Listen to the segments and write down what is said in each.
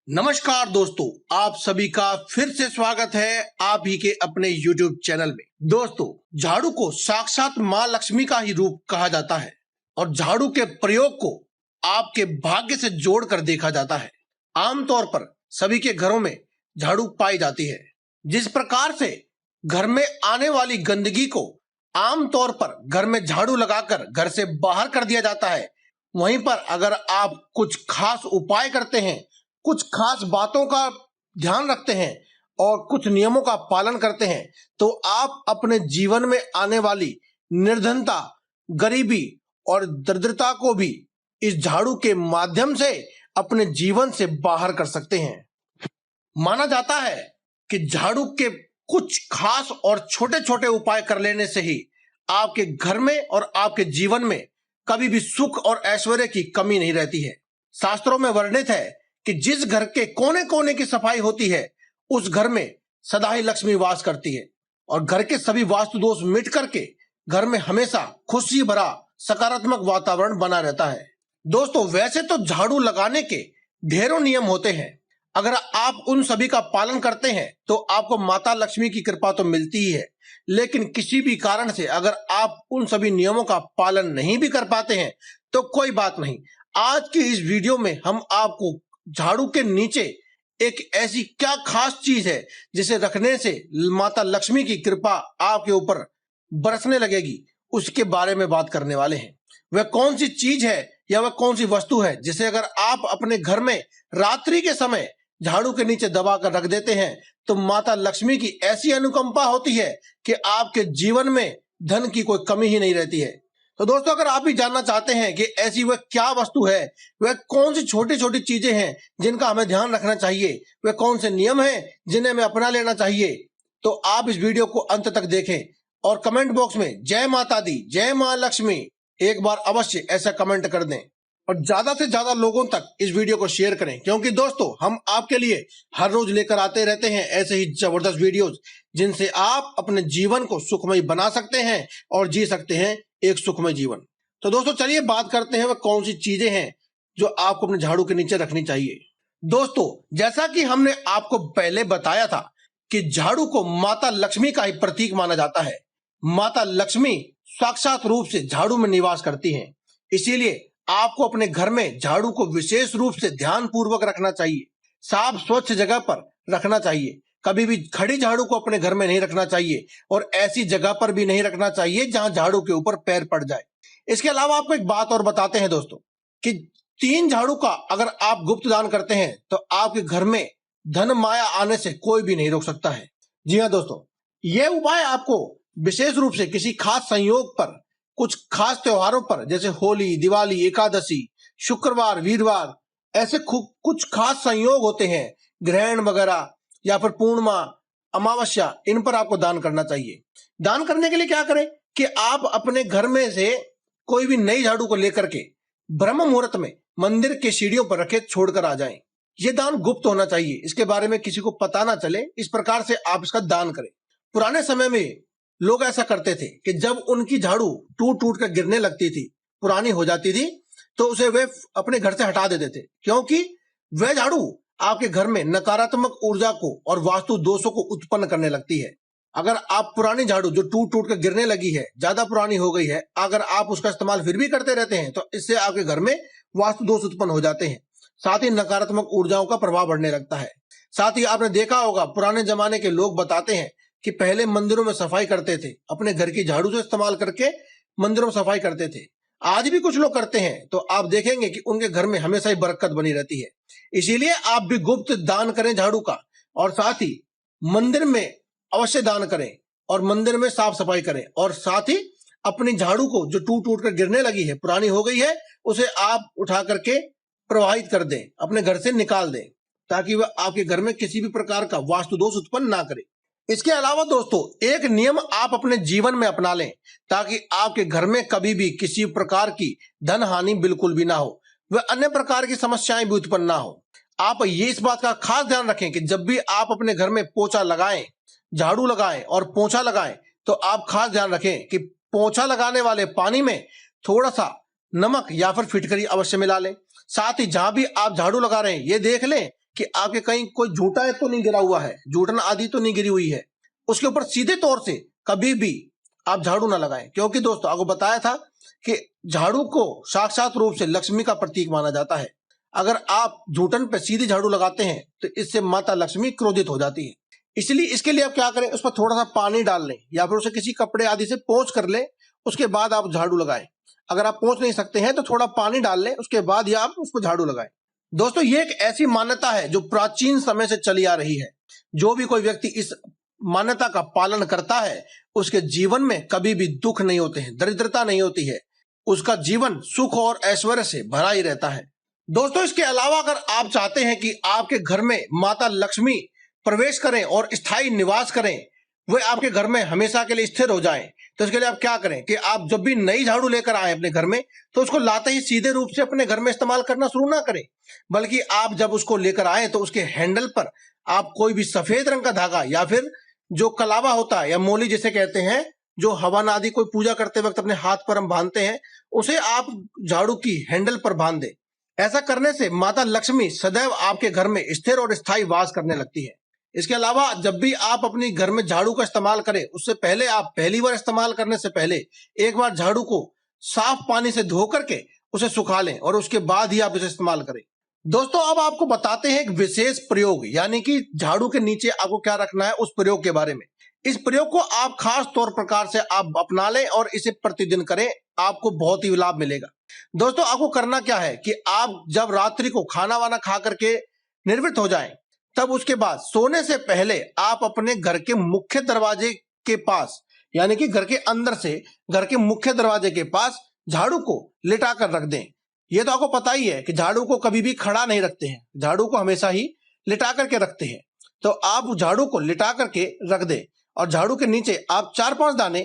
नमस्कार दोस्तों, आप सभी का फिर से स्वागत है आप ही के अपने YouTube चैनल में। दोस्तों, झाड़ू को साक्षात माँ लक्ष्मी का ही रूप कहा जाता है और झाड़ू के प्रयोग को आपके भाग्य से जोड़कर देखा जाता है। आमतौर पर सभी के घरों में झाड़ू पाई जाती है। जिस प्रकार से घर में आने वाली गंदगी को आमतौर पर घर में झाड़ू लगाकर घर से बाहर कर दिया जाता है, वहीं पर अगर आप कुछ खास उपाय करते हैं, कुछ खास बातों का ध्यान रखते हैं और कुछ नियमों का पालन करते हैं, तो आप अपने जीवन में आने वाली निर्धनता, गरीबी और दरिद्रता को भी इस झाड़ू के माध्यम से अपने जीवन से बाहर कर सकते हैं। माना जाता है कि झाड़ू के कुछ खास और छोटे छोटे उपाय कर लेने से ही आपके घर में और आपके जीवन में कभी भी सुख और ऐश्वर्य की कमी नहीं रहती है। शास्त्रों में वर्णित है कि जिस घर के कोने कोने की सफाई होती है, उस घर में सदा ही लक्ष्मी वास करती है और घर के सभी वास्तु दोष मिट करके घर में हमेशा खुशी भरा सकारात्मक वातावरण बना रहता है। दोस्तों, वैसे तो झाड़ू लगाने के ढेरों नियम होते हैं। अगर आप उन सभी का पालन करते हैं तो आपको माता लक्ष्मी की कृपा तो मिलती ही है, लेकिन किसी भी कारण से अगर आप उन सभी नियमों का पालन नहीं भी कर पाते हैं तो कोई बात नहीं। आज की इस वीडियो में हम आपको झाड़ू के नीचे एक ऐसी क्या खास चीज है जिसे रखने से माता लक्ष्मी की कृपा आपके ऊपर बरसने लगेगी, उसके बारे में बात करने वाले हैं। वह कौन सी चीज है या वह कौन सी वस्तु है जिसे अगर आप अपने घर में रात्रि के समय झाड़ू के नीचे दबा कर रख देते हैं तो माता लक्ष्मी की ऐसी अनुकंपा होती है कि आपके जीवन में धन की कोई कमी ही नहीं रहती है। तो दोस्तों, अगर आप भी जानना चाहते हैं कि ऐसी वह क्या वस्तु है, वह कौन सी छोटी छोटी चीजें हैं जिनका हमें ध्यान रखना चाहिए, वह कौन से नियम हैं जिन्हें हमें अपना लेना चाहिए, तो आप इस वीडियो को अंत तक देखें और कमेंट बॉक्स में जय माता दी, जय माँ लक्ष्मी एक बार अवश्य ऐसा कमेंट कर दें और ज्यादा से ज्यादा लोगों तक इस वीडियो को शेयर करें, क्योंकि दोस्तों हम आपके लिए हर रोज लेकर आते रहते हैं ऐसे ही जबरदस्त वीडियोस जिनसे आप अपने जीवन को सुखमय बना सकते हैं और जी सकते हैं एक सुखमय जीवन। तो दोस्तों, चलिए बात करते हैं वह कौन सी चीजें हैं जो आपको अपने झाड़ू के नीचे रखनी चाहिए। दोस्तों, जैसा कि हमने आपको पहले बताया था कि झाड़ू को माता लक्ष्मी का ही प्रतीक माना जाता है। माता लक्ष्मी साक्षात रूप से झाड़ू में निवास करती हैं, इसीलिए आपको अपने घर में झाड़ू को विशेष रूप से ध्यान पूर्वक रखना चाहिए, साफ स्वच्छ जगह पर रखना चाहिए। कभी भी खड़ी झाड़ू को अपने घर में नहीं रखना चाहिए और ऐसी जगह पर भी नहीं रखना चाहिए जहां झाड़ू के ऊपर पैर पड़ जाए। इसके अलावा आपको एक बात और बताते हैं दोस्तों कि 3 झाड़ू का अगर आप गुप्त दान करते हैं तो आपके घर में धन माया आने से कोई भी नहीं रोक सकता है। जी हाँ दोस्तों, यह उपाय आपको विशेष रूप से किसी खास संयोग पर, कुछ खास त्योहारों पर जैसे होली, दिवाली, एकादशी, शुक्रवार, वीरवार, ऐसे कुछ खास संयोग होते हैं, ग्रहण वगैरह या फिर पूर्णिमा, अमावस्या, इन पर आपको दान करना चाहिए। दान करने के लिए क्या करें कि आप अपने घर में से कोई भी नई झाड़ू को लेकर के ब्रह्म मुहूर्त में मंदिर के सीढ़ियों पर रखे छोड़कर आ जाएं। यह दान गुप्त होना चाहिए, इसके बारे में किसी को पता ना चले, इस प्रकार से आप इसका दान करें। पुराने समय में लोग ऐसा करते थे कि जब उनकी झाड़ू टूट टूट कर गिरने लगती थी, पुरानी हो जाती थी, तो उसे वे अपने घर से हटा देते थे, क्योंकि वह झाड़ू आपके घर में नकारात्मक ऊर्जा को और वास्तु दोषों को उत्पन्न करने लगती है। अगर आप पुरानी झाड़ू जो टूट टूट कर गिरने लगी है, ज्यादा पुरानी हो गई है, अगर आप उसका इस्तेमाल फिर भी करते रहते हैं तो इससे आपके घर में वास्तु दोष उत्पन्न हो जाते हैं, साथ ही नकारात्मक ऊर्जाओं का प्रभाव बढ़ने लगता है। साथ ही आपने देखा होगा, पुराने जमाने के लोग बताते हैं कि पहले मंदिरों में सफाई करते थे, अपने घर की झाड़ू से इस्तेमाल करके मंदिरों में सफाई करते थे। आज भी कुछ लोग करते हैं, तो आप देखेंगे कि उनके घर में हमेशा ही बरकत बनी रहती है। इसीलिए आप भी गुप्त दान करें झाड़ू का, और साथ ही मंदिर में अवश्य दान करें और मंदिर में साफ सफाई करें, और साथ ही अपनी झाड़ू को जो टूट टूट कर गिरने लगी है, पुरानी हो गई है, उसे आप उठा करके प्रवाहित कर दें, अपने घर से निकाल दें, ताकि वह आपके घर में किसी भी प्रकार का वास्तु दोष उत्पन्न ना करे। इसके अलावा दोस्तों, एक नियम आप अपने जीवन में अपना लें ताकि आपके घर में कभी भी किसी प्रकार की धन हानि बिल्कुल भी ना हो, वह अन्य प्रकार की समस्याएं भी उत्पन्न ना हो। आप ये इस बात का खास ध्यान रखें कि जब भी आप अपने घर में पोछा लगाएं, झाड़ू लगाएं और पोछा लगाएं, तो आप खास ध्यान रखें कि पोछा लगाने वाले पानी में थोड़ा सा नमक या फिर फिटकरी अवश्य मिला लें। साथ ही जहां भी आप झाड़ू लगा रहे हैं, ये देख लें कि आपके कहीं कोई झूठा तो नहीं गिरा हुआ है, जूठन आदि तो नहीं गिरी हुई है, उसके ऊपर सीधे तौर से कभी भी आप झाड़ू ना लगाएं। क्योंकि दोस्तों आपको बताया था कि झाड़ू को साक्षात रूप से लक्ष्मी का प्रतीक माना जाता है। अगर आप झूठन पे सीधी झाड़ू लगाते हैं तो इससे माता लक्ष्मी क्रोधित हो जाती है। इसलिए इसके लिए आप क्या करें, उस पर थोड़ा सा पानी डाल लें या फिर उसे किसी कपड़े आदि से पोंछ कर लें, उसके बाद आप झाड़ू लगाएं। अगर आप पोंछ नहीं सकते हैं तो थोड़ा पानी डाल लें, उसके बाद ही आप उसको झाड़ू लगाएं। दोस्तों ये एक ऐसी मान्यता है जो प्राचीन समय से चली आ रही है। जो भी कोई व्यक्ति इस मान्यता का पालन करता है उसके जीवन में कभी भी दुख नहीं होते हैं, दरिद्रता नहीं होती है, उसका जीवन सुख और ऐश्वर्य से भरा ही रहता है। दोस्तों इसके अलावा अगर आप चाहते हैं कि आपके घर में माता लक्ष्मी प्रवेश करें और स्थायी निवास करें, वे आपके घर में हमेशा के लिए स्थिर हो जाएं, तो इसके लिए आप क्या करें कि आप जब भी नई झाड़ू लेकर आए अपने घर में तो उसको लाते ही सीधे रूप से अपने घर में इस्तेमाल करना शुरू ना करें, बल्कि आप जब उसको लेकर आए तो उसके हैंडल पर आप कोई भी सफेद रंग का धागा या फिर जो कलावा होता है या मोली जिसे कहते हैं, जो हवन आदि कोई पूजा करते वक्त अपने हाथ पर हम बांधते हैं, उसे आप झाड़ू की हैंडल पर बांध दें। ऐसा करने से माता लक्ष्मी सदैव आपके घर में स्थिर और स्थायी वास करने लगती है। इसके अलावा जब भी आप अपने घर में झाड़ू का इस्तेमाल करें उससे पहले आप पहली बार इस्तेमाल करने से पहले एक बार झाड़ू को साफ पानी से धो करके उसे सुखा लें और उसके बाद ही आप इसे इस्तेमाल करें। दोस्तों अब आपको बताते हैं एक विशेष प्रयोग, यानी कि झाड़ू के नीचे आपको क्या रखना है उस प्रयोग के बारे में। इस प्रयोग को आप खास तौर प्रकार से आप अपना लें और इसे प्रतिदिन करें, आपको बहुत ही लाभ मिलेगा। दोस्तों आपको करना क्या है कि आप जब रात्रि को खाना वाना खा करके निर्वृत्त हो जाएं, तब उसके बाद सोने से पहले आप अपने घर के मुख्य दरवाजे के पास, यानी कि घर के अंदर से घर के मुख्य दरवाजे के पास झाड़ू को लिटा कर रख दें। ये तो आपको पता ही है कि झाड़ू को कभी भी खड़ा नहीं रखते हैं, झाड़ू को हमेशा ही लिटा करके रखते हैं। तो आप झाड़ू को लिटा करके रख दें और झाड़ू के नीचे आप 4-5 दाने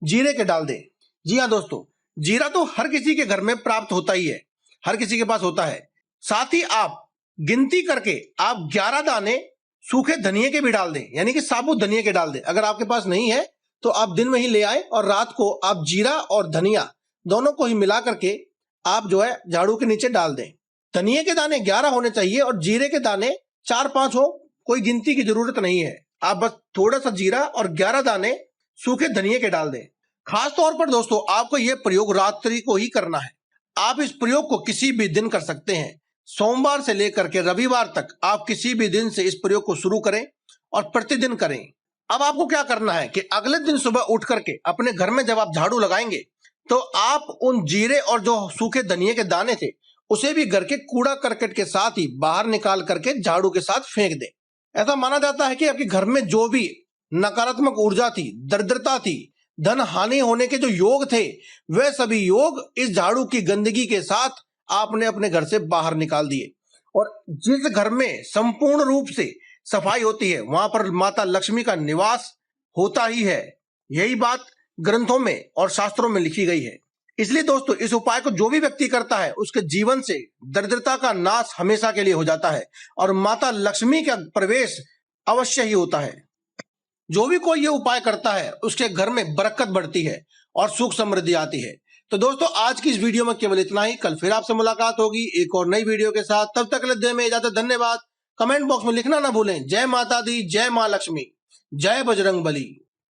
जीरे के डाल दें। जी हाँ दोस्तों, जीरा तो हर किसी के घर में प्राप्त होता ही है, हर किसी के पास होता है। साथ ही आप गिनती करके आप 11 दाने सूखे धनिये के भी डाल दें, यानी कि साबुत धनिये के डाल दें। अगर आपके पास नहीं है तो आप दिन में ही ले आए और रात को आप जीरा और धनिया दोनों को ही मिला करके आप जो है झाड़ू के नीचे डाल दें। धनिये के दाने 11 होने चाहिए और जीरे के दाने 4-5 हो, कोई गिनती की जरूरत नहीं है। आप बस थोड़ा सा जीरा और 11 दाने सूखे धनिये के डाल दें। खास तौर पर दोस्तों आपको यह प्रयोग रात्रि को ही करना है। आप इस प्रयोग को किसी भी दिन कर सकते हैं, सोमवार से लेकर के रविवार तक आप किसी भी दिन से इस प्रयोग को शुरू करें और प्रतिदिन करें। अब आपको क्या करना है कि अगले दिन सुबह उठ करके अपने घर में जब आप झाड़ू लगाएंगे तो आप उन जीरे और जो सूखे धनिये के दाने थे उसे भी घर के कूड़ा करकट के साथ ही बाहर निकाल करके झाड़ू के साथ फेंक दें। ऐसा माना जाता है कि आपके घर में जो भी नकारात्मक ऊर्जा थी, दरिद्रता थी, धन हानि होने के जो योग थे, वे सभी योग इस झाड़ू की गंदगी के साथ आपने अपने घर से बाहर निकाल दिए। और जिस घर में संपूर्ण रूप से सफाई होती है वहां पर माता लक्ष्मी का निवास होता ही है। यही बात ग्रंथों में और शास्त्रों में लिखी गई है। इसलिए दोस्तों इस उपाय को जो भी व्यक्ति करता है उसके जीवन से दरिद्रता का नाश हमेशा के लिए हो जाता है और माता लक्ष्मी का प्रवेश अवश्य ही होता है। जो भी कोई ये उपाय करता है उसके घर में बरकत बढ़ती है और सुख समृद्धि आती है। तो दोस्तों आज की इस वीडियो में केवल इतना ही। कल फिर आपसे मुलाकात होगी एक और नई वीडियो के साथ। तब तक के लिए में इजाजत, धन्यवाद। कमेंट बॉक्स में लिखना ना भूलें, जय माता दी, जय मां लक्ष्मी, जय बजरंग बली।